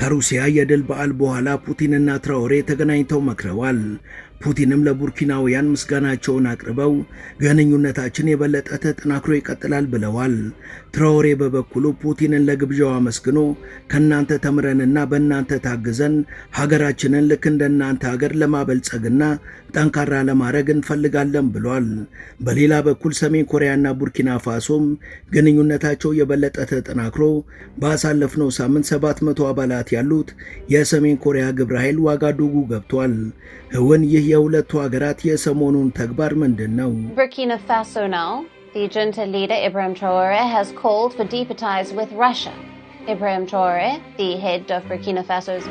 ከሩሲያ የድል በዓል በኋላ ፑቲንና ትራኦሬ ተገናኝተው መክረዋል። ፑቲንም ለቡርኪናውያን ምስጋናቸውን አቅርበው ግንኙነታችን የበለጠ ተጠናክሮ ይቀጥላል ብለዋል። ትራኦሬ በበኩሉ ፑቲንን ለግብዣው አመስግኖ ከናንተ ተምረንና በእናንተ ታግዘን ሀገራችንን ልክ እንደናንተ ሀገር ለማበልጸግና ጠንካራ ለማድረግ እንፈልጋለን ብሏል። በሌላ በኩል ሰሜን ኮሪያና ቡርኪና ፋሶም ግንኙነታቸው የበለጠ ተጠናክሮ ባሳለፍነው ሳምንት 700 አባላት ያሉት የሰሜን ኮሪያ ግብረ ኃይል ዋጋዱጉ ገብቷል። እውን ይህ የሁለቱ ሀገራት የሰሞኑን ተግባር ምንድነው? Burkina Faso now, the junta leader Ibrahim Traoré has called for deeper ties with Russia. Ibrahim Traoré, the head of Burkina Faso's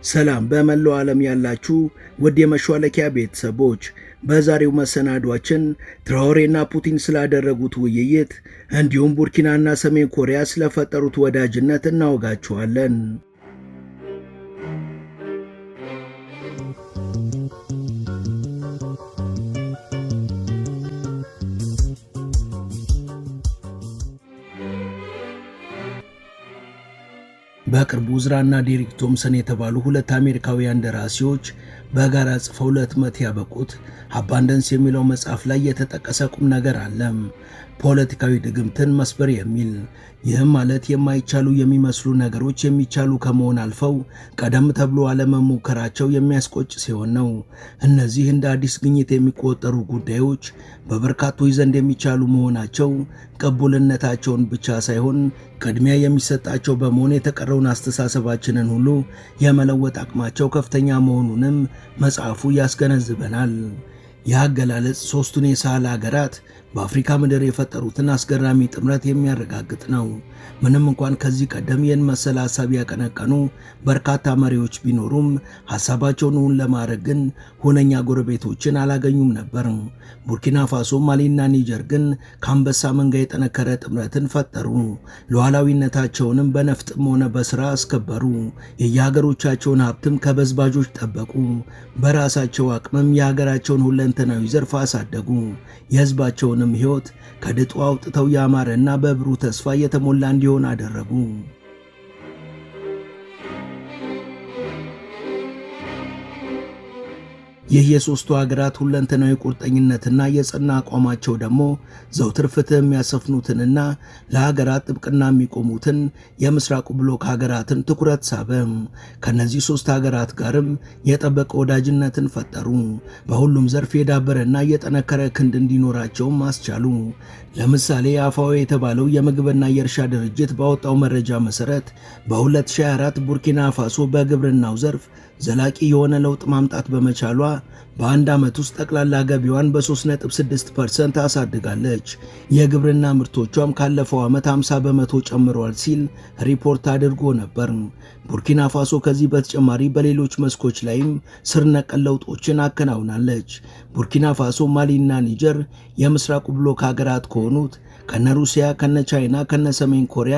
ሰላም በመላው ዓለም ያላችሁ ውድ የመሿለኪያ ቤተሰቦች፣ በዛሬው መሰናዷችን ትራኦሬና ፑቲን ስላደረጉት ውይይት እንዲሁም ቡርኪናና ሰሜን ኮሪያ ስለፈጠሩት ወዳጅነት እናወጋችኋለን። በቅርቡ ዝራና ዴሪክ ቶምሰን የተባሉ ሁለት አሜሪካውያን ደራሲዎች በጋራ ጽፈው ለህትመት ያበቁት አባንደንስ የሚለው መጽሐፍ ላይ የተጠቀሰ ቁም ነገር አለ። ፖለቲካዊ ድግምትን መስበር የሚል። ይህም ማለት የማይቻሉ የሚመስሉ ነገሮች የሚቻሉ ከመሆን አልፈው ቀደም ተብሎ አለመሞከራቸው የሚያስቆጭ ሲሆን ነው። እነዚህ እንደ አዲስ ግኝት የሚቆጠሩ ጉዳዮች በበርካቶች ዘንድ የሚቻሉ መሆናቸው ቅቡልነታቸውን ብቻ ሳይሆን ቅድሚያ የሚሰጣቸው በመሆን የተቀረውን አስተሳሰባችንን ሁሉ የመለወጥ አቅማቸው ከፍተኛ መሆኑንም መጽሐፉ ያስገነዝበናል። የአገላለጽ ሶስቱን የሳህል ሀገራት በአፍሪካ ምድር የፈጠሩትን አስገራሚ ጥምረት የሚያረጋግጥ ነው። ምንም እንኳን ከዚህ ቀደም ይህን መሰል ሐሳብ ያቀነቀኑ በርካታ መሪዎች ቢኖሩም ሐሳባቸውን እውን ለማድረግ ግን ሁነኛ ጎረቤቶችን አላገኙም ነበር። ቡርኪና ፋሶ፣ ማሊና ኒጀር ግን ከአንበሳ መንጋ የጠነከረ ጥምረትን ፈጠሩ። ሉዓላዊነታቸውንም በነፍጥም ሆነ በሥራ አስከበሩ። የየሀገሮቻቸውን ሀብትም ከበዝባዦች ጠበቁ። በራሳቸው አቅምም የሀገራቸውን ሁለንተናዊ ዘርፍ አሳደጉ። የሕዝባቸውንም ሕይወት ከድጡ አውጥተው ያማረና በብሩህ ተስፋ የተሞላ እንዲሆን አደረጉ። ይህ የሶስቱ ሀገራት ሁለንተናዊ ቁርጠኝነትና የጸና አቋማቸው ደግሞ ዘውትር ፍትህ የሚያሰፍኑትንና ለሀገራት ጥብቅና የሚቆሙትን የምስራቁ ብሎክ ሀገራትን ትኩረት ሳበ። ከነዚህ ሶስት ሀገራት ጋርም የጠበቀ ወዳጅነትን ፈጠሩ። በሁሉም ዘርፍ የዳበረና የጠነከረ ክንድ እንዲኖራቸውም አስቻሉ። ለምሳሌ አፋኦ የተባለው የምግብና የእርሻ ድርጅት ባወጣው መረጃ መሰረት በ2024 ቡርኪና ፋሶ በግብርናው ዘርፍ ዘላቂ የሆነ ለውጥ ማምጣት በመቻሏ በአንድ ዓመት ውስጥ ጠቅላላ ገቢዋን በ3.6% አሳድጋለች። የግብርና ምርቶቿም ካለፈው ዓመት 50 በመቶ ጨምሯል ሲል ሪፖርት አድርጎ ነበር። ቡርኪና ፋሶ ከዚህ በተጨማሪ በሌሎች መስኮች ላይም ስር ነቀል ለውጦችን አከናውናለች። ቡርኪና ፋሶ፣ ማሊና ኒጀር የምስራቁ ብሎክ ሀገራት ከሆኑት ከነ ሩሲያ፣ ከነ ቻይና፣ ከነ ሰሜን ኮሪያ፣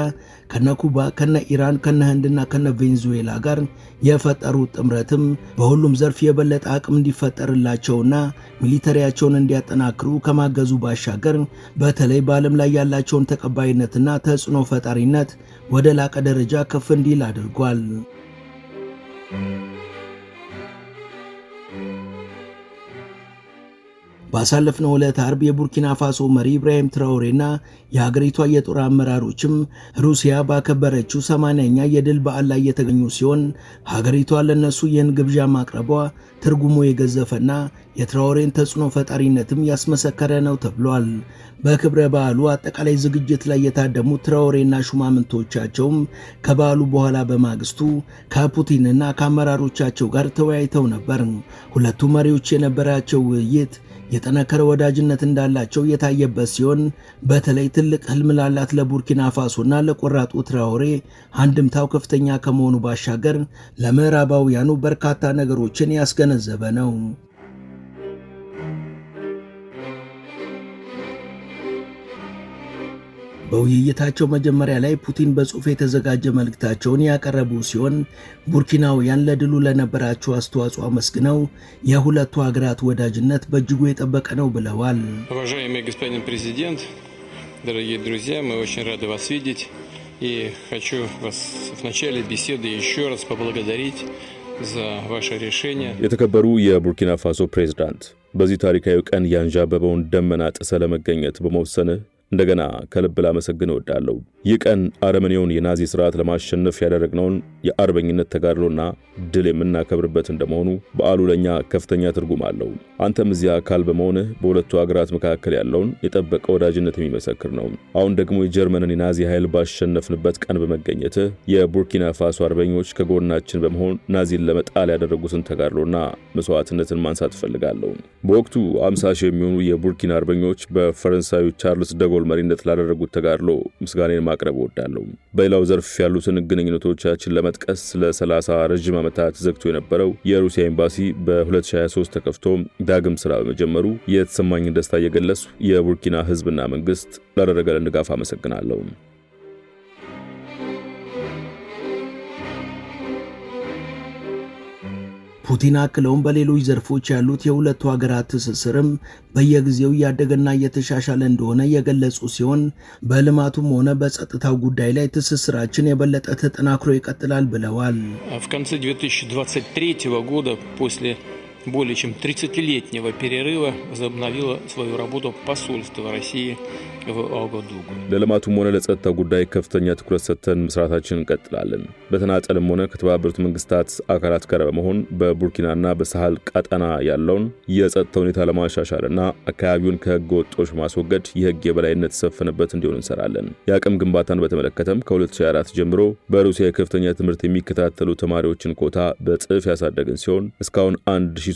ከነ ኩባ፣ ከነ ኢራን፣ ከነ ህንድና ከነ ቬንዙዌላ ጋር የፈጠሩት ጥምረትም በሁሉም ዘርፍ የበለጠ አቅም እንዲፈጠርላቸውና ሚሊተሪያቸውን እንዲያጠናክሩ ከማገዙ ባሻገር በተለይ በዓለም ላይ ያላቸውን ተቀባይነትና ተጽዕኖ ፈጣሪነት ወደ ላቀ ደረጃ ከፍ እንዲል አድርጓል። ባሳለፍነው ዕለት አርብ የቡርኪና ፋሶ መሪ ኢብራሂም ትራኦሬና የሀገሪቷ የጦር አመራሮችም ሩሲያ ባከበረችው 80ኛ የድል በዓል ላይ የተገኙ ሲሆን ሀገሪቷ ለነሱ ይህን ግብዣ ማቅረቧ ትርጉሙ የገዘፈና የትራኦሬን ተጽዕኖ ፈጣሪነትም ያስመሰከረ ነው ተብሏል። በክብረ በዓሉ አጠቃላይ ዝግጅት ላይ የታደሙት ትራኦሬና ሹማምንቶቻቸውም ከበዓሉ በኋላ በማግስቱ ከፑቲንና ከአመራሮቻቸው ጋር ተወያይተው ነበር። ሁለቱ መሪዎች የነበራቸው ውይይት የጠነከረ ወዳጅነት እንዳላቸው የታየበት ሲሆን በተለይ ትልቅ ህልም ላላት ለቡርኪና ፋሶና ለቆራጡ ትራኦሬ አንድምታው ከፍተኛ ከመሆኑ ባሻገር ለምዕራባውያኑ በርካታ ነገሮችን ያስገነዘበ ነው። በውይይታቸው መጀመሪያ ላይ ፑቲን በጽሑፍ የተዘጋጀ መልእክታቸውን ያቀረቡ ሲሆን ቡርኪናውያን ለድሉ ለነበራቸው አስተዋጽኦ አመስግነው የሁለቱ ሀገራት ወዳጅነት በእጅጉ የጠበቀ ነው ብለዋል። Уважаемый господин президент, дорогие друзья, мы очень рады вас видеть. И хочу вас в начале беседы еще раз поблагодарить за ваше решение. የተከበሩ የቡርኪና ፋሶ ፕሬዝዳንት በዚህ ታሪካዊ ቀን ያንዣበበውን ደመና ጥሰህ ለመገኘት በመወሰንህ እንደገና ከልብ ላመሰግን እወዳለሁ። ይህ ቀን አረመኔውን የናዚ ስርዓት ለማሸነፍ ያደረግነውን የአርበኝነት ተጋድሎና ድል የምናከብርበት እንደመሆኑ በዓሉ ለኛ ከፍተኛ ትርጉም አለው። አንተም እዚያ አካል በመሆንህ በሁለቱ አገራት መካከል ያለውን የጠበቀ ወዳጅነት የሚመሰክር ነው። አሁን ደግሞ የጀርመንን የናዚ ኃይል ባሸነፍንበት ቀን በመገኘትህ የቡርኪና ፋሶ አርበኞች ከጎናችን በመሆን ናዚን ለመጣል ያደረጉትን ተጋድሎና መስዋዕትነትን ማንሳት እፈልጋለሁ። በወቅቱ 50 ሺህ የሚሆኑ የቡርኪና አርበኞች በፈረንሳዩ ቻርልስ ደጎል መሪነት ላደረጉት ተጋድሎ ምስጋናን ማቅረብ እወዳለሁ። በሌላው ዘርፍ ያሉትን ግንኙነቶቻችን ለመጥቀስ ለ30 ረጅም ዓመታት ዘግቶ የነበረው የሩሲያ ኤምባሲ በ2023 ተከፍቶ ዳግም ስራ በመጀመሩ የተሰማኝን ደስታ እየገለጽኩ የቡርኪና ሕዝብና መንግስት ላደረገልን ድጋፍ አመሰግናለሁ። ፑቲን አክለውም በሌሎች ዘርፎች ያሉት የሁለቱ ሀገራት ትስስርም በየጊዜው እያደገና እየተሻሻለ እንደሆነ የገለጹ ሲሆን በልማቱም ሆነ በጸጥታው ጉዳይ ላይ ትስስራችን የበለጠ ተጠናክሮ ይቀጥላል ብለዋል። В конце 2023 года, после более чем 30-летнего перерыва, возобновило свою работу посольство России в Ouagadougou. ለልማቱም ሆነ ለጸጥታው ጉዳይ ከፍተኛ ትኩረት ሰጥተን መስራታችንን እንቀጥላለን። በተናጠልም ሆነ ከተባበሩት መንግስታት አካላት ጋር በመሆን በቡርኪናና በሳህል ቀጠና ያለውን የጸጥታ ሁኔታ ለማሻሻልና አካባቢውን ከህገ ወጦች ማስወገድ የህግ የበላይነት ተሰፈነበት እንዲሆን እንሰራለን። የአቅም ግንባታን በተመለከተም ከ2024 ጀምሮ በሩሲያ ከፍተኛ ትምህርት የሚከታተሉ ተማሪዎችን ኮታ በጥፍ ያሳደግን ሲሆን እስካሁን 1300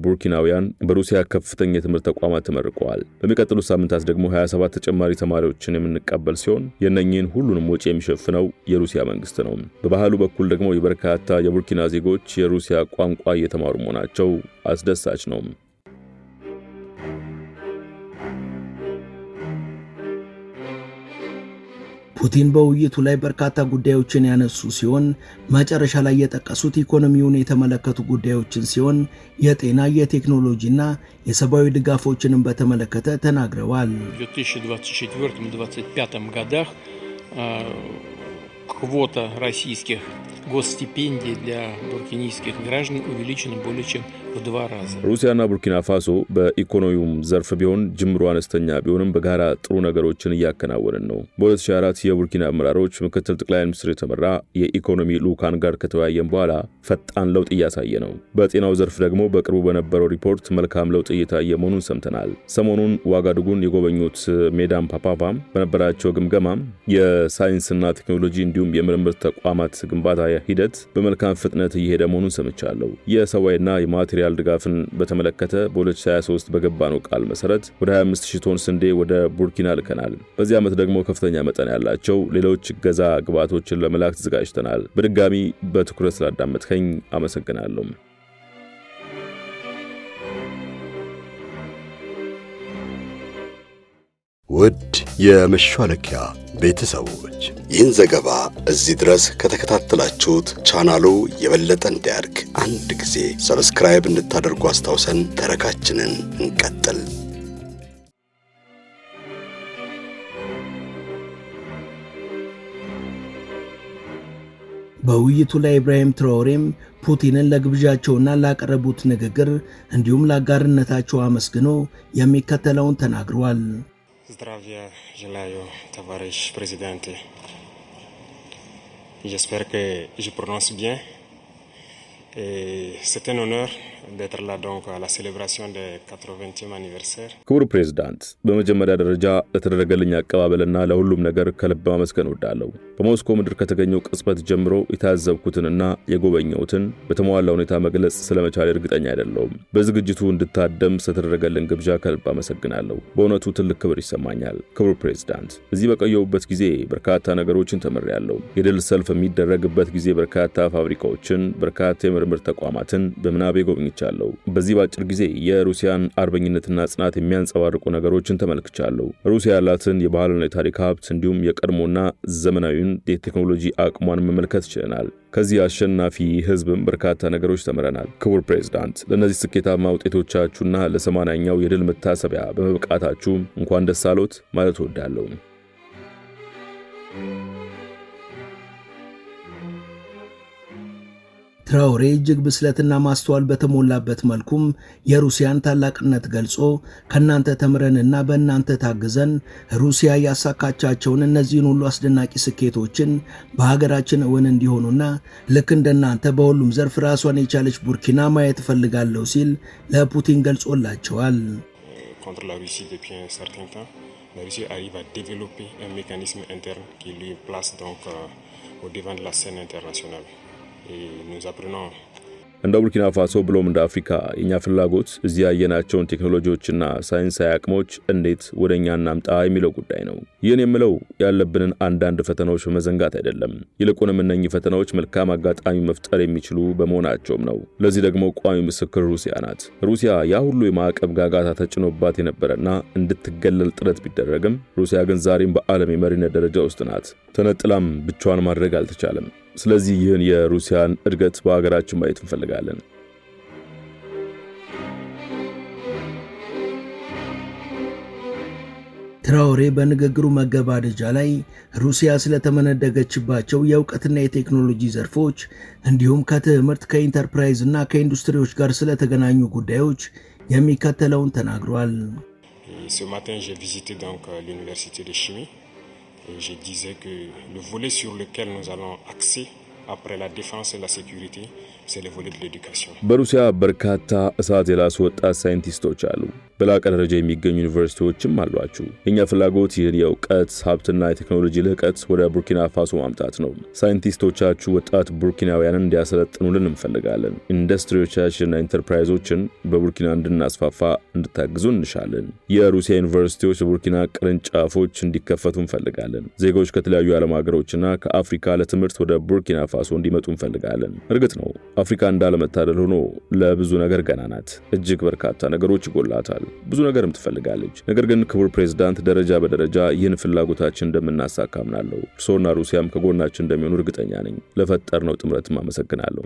ቡርኪናውያን በሩሲያ ከፍተኛ የትምህርት ተቋማት ተመርቀዋል። በሚቀጥሉት ሳምንታት ደግሞ 27 ተጨማሪ ተማሪዎችን የምንቀበል ሲሆን የነኚህን ሁሉንም ወጪ የሚሸፍነው የሩሲያ መንግስት ነው። በባህሉ በኩል ደግሞ የበርካታ የቡርኪና ዜጎች የሩሲያ ቋንቋ እየተማሩ መሆናቸው አስደሳች ነው። ፑቲን በውይይቱ ላይ በርካታ ጉዳዮችን ያነሱ ሲሆን መጨረሻ ላይ የጠቀሱት ኢኮኖሚውን የተመለከቱ ጉዳዮችን ሲሆን የጤና፣ የቴክኖሎጂና የሰብአዊ ድጋፎችንም በተመለከተ ተናግረዋል። В 2024-2025 годах квота российских госстипендий для буркинийских граждан увеличена более чем в 2 раза. ሩሲያና ቡርኪና ፋሶ በኢኮኖሚውም ዘርፍ ቢሆን ጅምሩ አነስተኛ ቢሆንም በጋራ ጥሩ ነገሮችን እያከናወንን ነው። በ2004 የቡርኪና አመራሮች ምክትል ጠቅላይ ሚኒስትር የተመራ የኢኮኖሚ ልዑካን ጋር ከተወያየን በኋላ ፈጣን ለውጥ እያሳየ ነው። በጤናው ዘርፍ ደግሞ በቅርቡ በነበረው ሪፖርት መልካም ለውጥ እየታየ መሆኑን ሰምተናል። ሰሞኑን ዋጋዱጉን የጎበኙት ሜዳም ፓፓፓም በነበራቸው ግምገማም የሳይንስና ቴክኖሎጂ እንዲሁም የምርምር ተቋማት ግንባታ ሂደት በመልካም ፍጥነት እየሄደ መሆኑን ሰምቻለሁ። የሰዋይና የማቴሪያል ድጋፍን በተመለከተ በ2023 በገባነው ቃል መሰረት ወደ 25000 ቶን ስንዴ ወደ ቡርኪና ልከናል። በዚህ ዓመት ደግሞ ከፍተኛ መጠን ያላቸው ሌሎች ገዛ ግብዓቶችን ለመላክ ተዘጋጅተናል። በድጋሚ በትኩረት ስላዳመጥከኝ አመሰግናለሁ። ውድ የመሿለኪያ ቤተሰቦች ይህን ዘገባ እዚህ ድረስ ከተከታተላችሁት ቻናሉ የበለጠ እንዲያድግ አንድ ጊዜ ሰብስክራይብ እንድታደርጉ አስታውሰን ተረካችንን እንቀጥል። በውይይቱ ላይ ኢብራሂም ትራኦሬም ፑቲንን ለግብዣቸውና ላቀረቡት ንግግር እንዲሁም ለአጋርነታቸው አመስግኖ የሚከተለውን ተናግረዋል። Здравия желаю, товарищ президент. J'espère que je prononce bien. Et c'est un honneur d'être là donc à la célébration de 80e anniversaire. ክቡር ፕሬዝዳንት፣ በመጀመሪያ ደረጃ ለተደረገልኝ አቀባበልና ለሁሉም ነገር ከልብ ማመስገን እወዳለሁ። በሞስኮ ምድር ከተገኘው ቅጽበት ጀምሮ የታዘብኩትንና የጎበኘሁትን በተሟላ ሁኔታ መግለጽ ስለመቻል እርግጠኛ አይደለሁም። በዝግጅቱ እንድታደም ስለተደረገልን ግብዣ ከልብ አመሰግናለሁ። በእውነቱ ትልቅ ክብር ይሰማኛል። ክቡር ፕሬዝዳንት፣ እዚህ በቆየሁበት ጊዜ በርካታ ነገሮችን ተምሬያለሁ። የድል ሰልፍ የሚደረግበት ጊዜ በርካታ ፋብሪካዎችን፣ በርካታ የምርምር ተቋማትን በምናቤ ጎብኝቻለሁ። በዚህ ባጭር ጊዜ የሩሲያን አርበኝነትና ጽናት የሚያንጸባርቁ ነገሮችን ተመልክቻለሁ። ሩሲያ ያላትን የባህልና የታሪክ ሀብት እንዲሁም የቀድሞና ዘመናዊውን የቴክኖሎጂ አቅሟን መመልከት ችለናል። ከዚህ አሸናፊ ህዝብም በርካታ ነገሮች ተምረናል። ክቡር ፕሬዝዳንት፣ ለነዚህ ስኬታማ ውጤቶቻችሁና ለ80ኛው የድል መታሰቢያ በመብቃታችሁ እንኳን ደስ አሎት ማለት እወዳለሁ። ትራውሬ እጅግ ብስለትና ማስተዋል በተሞላበት መልኩም የሩሲያን ታላቅነት ገልጾ ከናንተ ተምረንና በእናንተ ታግዘን ሩሲያ ያሳካቻቸውን እነዚህን ሁሉ አስደናቂ ስኬቶችን በሀገራችን እውን እንዲሆኑና ልክ እንደናንተ በሁሉም ዘርፍ ራሷን የቻለች ቡርኪና ማየት እፈልጋለሁ ሲል ለፑቲን ገልጾላቸዋል። Contre la Russie depuis un certain temps, la Russie arrive à développer un mécanisme interne qui lui place donc au devant de la scène internationale. Et nous apprenons እንደ ቡርኪና ፋሶ ብሎም እንደ አፍሪካ የኛ ፍላጎት እዚህ ያየናቸውን ቴክኖሎጂዎችና ሳይንሳዊ አቅሞች እንዴት ወደኛ እናምጣ የሚለው ጉዳይ ነው። ይህን የምለው ያለብንን አንዳንድ ፈተናዎች በመዘንጋት አይደለም። ይልቁንም እነኚህ ፈተናዎች መልካም አጋጣሚ መፍጠር የሚችሉ በመሆናቸውም ነው። ለዚህ ደግሞ ቋሚ ምስክር ሩሲያ ናት። ሩሲያ ያ ሁሉ የማዕቀብ ጋጋታ ተጭኖባት የነበረና እንድትገለል ጥረት ቢደረግም ሩሲያ ግን ዛሬም በዓለም የመሪነት ደረጃ ውስጥ ናት። ተነጥላም ብቻዋን ማድረግ አልተቻለም። ስለዚህ ይህን የሩሲያን እድገት በአገራችን ማየት እንፈልጋለን። ትራውሬ በንግግሩ መገባደጃ ላይ ሩሲያ ስለተመነደገችባቸው የእውቀትና የቴክኖሎጂ ዘርፎች እንዲሁም ከትምህርት ከኢንተርፕራይዝ እና ከኢንዱስትሪዎች ጋር ስለተገናኙ ጉዳዮች የሚከተለውን ተናግሯል። Ce matin, j'ai visité donc l'université de chimie et je disais que le volet sur lequel nous allons axer après la défense et la sécurité, c'est le volet de l'éducation. በሩሲያ በርካታ እሳት የላሱ ወጣት ሳይንቲስቶች አሉ። በላቀ ደረጃ የሚገኙ ዩኒቨርሲቲዎችም አሏቸው። የኛ ፍላጎት ይህን የእውቀት ሀብትና የቴክኖሎጂ ልህቀት ወደ ቡርኪና ፋሶ ማምጣት ነው። ሳይንቲስቶቻችሁ ወጣት ቡርኪናውያንን እንዲያሰለጥኑልን እንፈልጋለን። ኢንዱስትሪዎቻችንና ኢንተርፕራይዞችን በቡርኪና እንድናስፋፋ እንድታግዙ እንሻለን። የሩሲያ ዩኒቨርሲቲዎች በቡርኪና ቅርንጫፎች እንዲከፈቱ እንፈልጋለን። ዜጎች ከተለያዩ ዓለም ሀገሮችና ከአፍሪካ ለትምህርት ወደ ቡርኪና ፋሶ እንዲመጡ እንፈልጋለን። እርግጥ ነው አፍሪካ እንዳለመታደል ሆኖ ለብዙ ነገር ገና ናት። እጅግ በርካታ ነገሮች ይጎላታል። ብዙ ነገርም ትፈልጋለች። ነገር ግን ክቡር ፕሬዝዳንት ደረጃ በደረጃ ይህን ፍላጎታችን እንደምናሳካ አምናለሁ። እርሶና ሩሲያም ከጎናችን እንደሚሆኑ እርግጠኛ ነኝ። ለፈጠርነው ጥምረትም አመሰግናለሁ።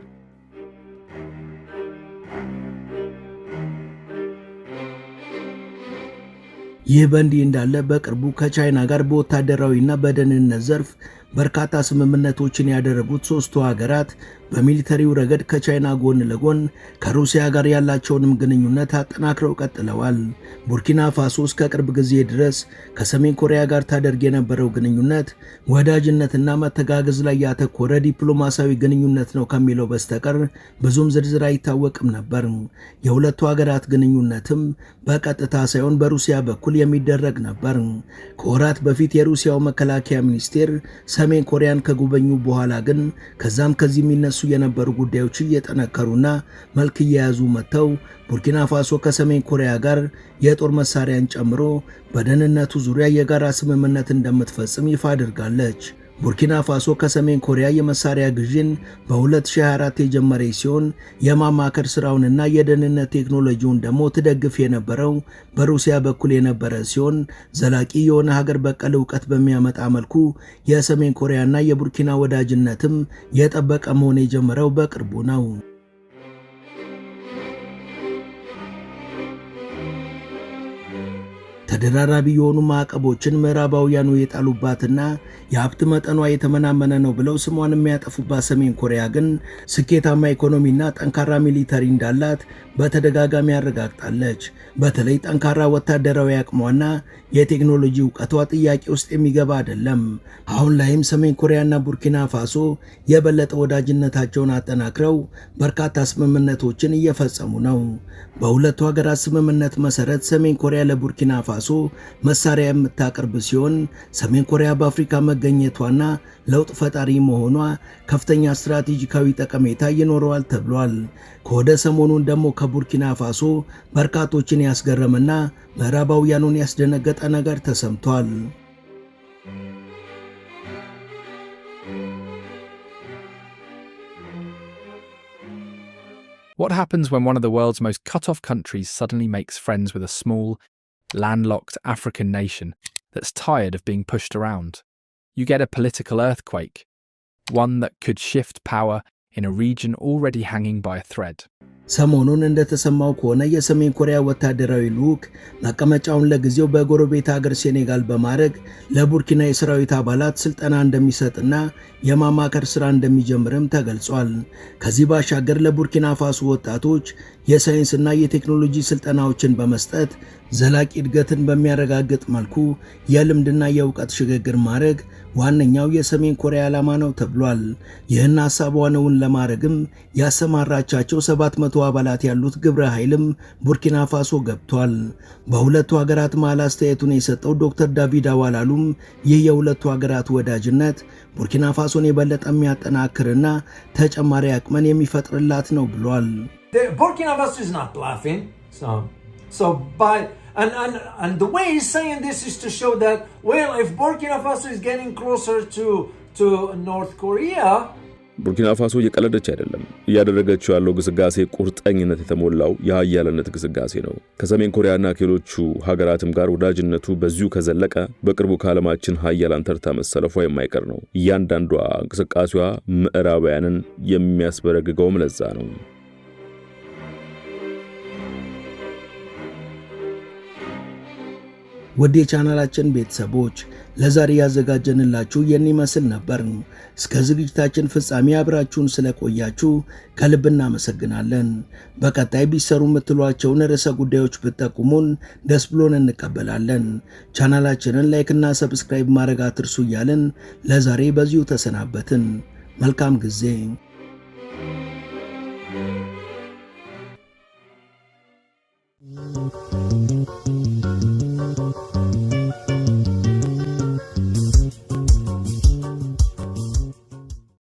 ይህ በእንዲህ እንዳለ በቅርቡ ከቻይና ጋር በወታደራዊና በደህንነት ዘርፍ በርካታ ስምምነቶችን ያደረጉት ሶስቱ ሀገራት በሚሊተሪው ረገድ ከቻይና ጎን ለጎን ከሩሲያ ጋር ያላቸውንም ግንኙነት አጠናክረው ቀጥለዋል። ቡርኪና ፋሶ እስከ ቅርብ ጊዜ ድረስ ከሰሜን ኮሪያ ጋር ታደርግ የነበረው ግንኙነት ወዳጅነትና መተጋገዝ ላይ ያተኮረ ዲፕሎማሲያዊ ግንኙነት ነው ከሚለው በስተቀር ብዙም ዝርዝር አይታወቅም ነበር። የሁለቱ ሀገራት ግንኙነትም በቀጥታ ሳይሆን በሩሲያ በኩል የሚደረግ ነበር። ከወራት በፊት የሩሲያው መከላከያ ሚኒስቴር ሰሜን ኮሪያን ከጎበኙ በኋላ ግን ከዛም ከዚህ የሚነሱ የነበሩ ጉዳዮች እየጠነከሩና መልክ እየያዙ መጥተው ቡርኪና ፋሶ ከሰሜን ኮሪያ ጋር የጦር መሳሪያን ጨምሮ በደህንነቱ ዙሪያ የጋራ ስምምነት እንደምትፈጽም ይፋ አድርጋለች። ቡርኪና ፋሶ ከሰሜን ኮሪያ የመሳሪያ ግዥን በ2024 የጀመረች ሲሆን የማማከር ስራውንና የደህንነት ቴክኖሎጂውን ደግሞ ትደግፍ የነበረው በሩሲያ በኩል የነበረ ሲሆን ዘላቂ የሆነ ሀገር በቀል ዕውቀት በሚያመጣ መልኩ የሰሜን ኮሪያና የቡርኪና ወዳጅነትም የጠበቀ መሆን የጀመረው በቅርቡ ነው። ተደራራቢ የሆኑ ማዕቀቦችን ምዕራባውያኑ የጣሉባትና የሀብት መጠኗ የተመናመነ ነው ብለው ስሟን የሚያጠፉባት ሰሜን ኮሪያ ግን ስኬታማ ኢኮኖሚና ጠንካራ ሚሊተሪ እንዳላት በተደጋጋሚ አረጋግጣለች። በተለይ ጠንካራ ወታደራዊ አቅሟና የቴክኖሎጂ ዕውቀቷ ጥያቄ ውስጥ የሚገባ አይደለም። አሁን ላይም ሰሜን ኮሪያና ቡርኪና ፋሶ የበለጠ ወዳጅነታቸውን አጠናክረው በርካታ ስምምነቶችን እየፈጸሙ ነው። በሁለቱ ሀገራት ስምምነት መሰረት ሰሜን ኮሪያ ለቡርኪና ፋሶ መሳሪያ የምታቀርብ ሲሆን ሰሜን ኮሪያ በአፍሪካ መገኘቷና ለውጥ ፈጣሪ መሆኗ ከፍተኛ ስትራቴጂካዊ ጠቀሜታ ይኖረዋል ተብሏል። ከወደ ሰሞኑን ደግሞ ከቡርኪና ፋሶ በርካቶችን ያስገረመና ምዕራባውያኑን ያስደነገጠ ነገር ተሰምቷል። What happens when one of the world's most cut-off countries suddenly makes friends with a small, landlocked African nation that's tired of being pushed around? You get a political earthquake, one that could shift power in a region already hanging by a thread. ሰሞኑን እንደተሰማው ከሆነ የሰሜን ኮሪያ ወታደራዊ ልዑክ መቀመጫውን ለጊዜው በጎረቤት ሀገር ሴኔጋል በማድረግ ለቡርኪና የሰራዊት አባላት ስልጠና እንደሚሰጥና የማማከር ስራ እንደሚጀምርም ተገልጿል። ከዚህ ባሻገር ለቡርኪና ፋሶ ወጣቶች የሳይንስና የቴክኖሎጂ ስልጠናዎችን በመስጠት ዘላቂ እድገትን በሚያረጋግጥ መልኩ የልምድና የእውቀት ሽግግር ማድረግ ዋነኛው የሰሜን ኮሪያ ዓላማ ነው ተብሏል። ይህን ሐሳቧን እውን ለማድረግም ያሰማራቻቸው 700 አባላት ያሉት ግብረ ኃይልም ቡርኪና ፋሶ ገብቷል። በሁለቱ ሀገራት መሃል አስተያየቱን የሰጠው ዶክተር ዳቪድ አዋላሉም ይህ የሁለቱ ሀገራት ወዳጅነት ቡርኪና ፋሶን የበለጠ የሚያጠናክርና ተጨማሪ አቅምን የሚፈጥርላት ነው ብሏል። Burkina Faso is not laughing. And the way he's saying this is to show that, well, if Burkina Faso is getting closer to North Korea, ቡርኪና ፋሶ እየቀለደች አይደለም። እያደረገችው ያለው ግስጋሴ ቁርጠኝነት የተሞላው የኃያልነት ግስጋሴ ነው። ከሰሜን ኮሪያና ከሌሎቹ ሀገራትም ጋር ወዳጅነቱ በዚሁ ከዘለቀ በቅርቡ ከዓለማችን ኃያላን ተርታ መሰለፏ የማይቀር ነው። እያንዳንዷ እንቅስቃሴዋ ምዕራባውያንን የሚያስበረግገውም ለዛ ነው። ወደ ቻናላችን ቤተሰቦች ለዛሬ ያዘጋጀንላችሁ የኔ መስል ነበር። እስከ ዝግጅታችን ፍጻሜ አብራችሁን ስለቆያችሁ ከልብ እናመሰግናለን። በቀጣይ ቢሰሩ የምትሏቸውን ርዕሰ ጉዳዮች ብትጠቁሙን ደስ ብሎን እንቀበላለን። ቻናላችንን ላይክና ሰብስክራይብ ማድረግ አትርሱ እያልን ለዛሬ በዚሁ ተሰናበትን። መልካም ጊዜ።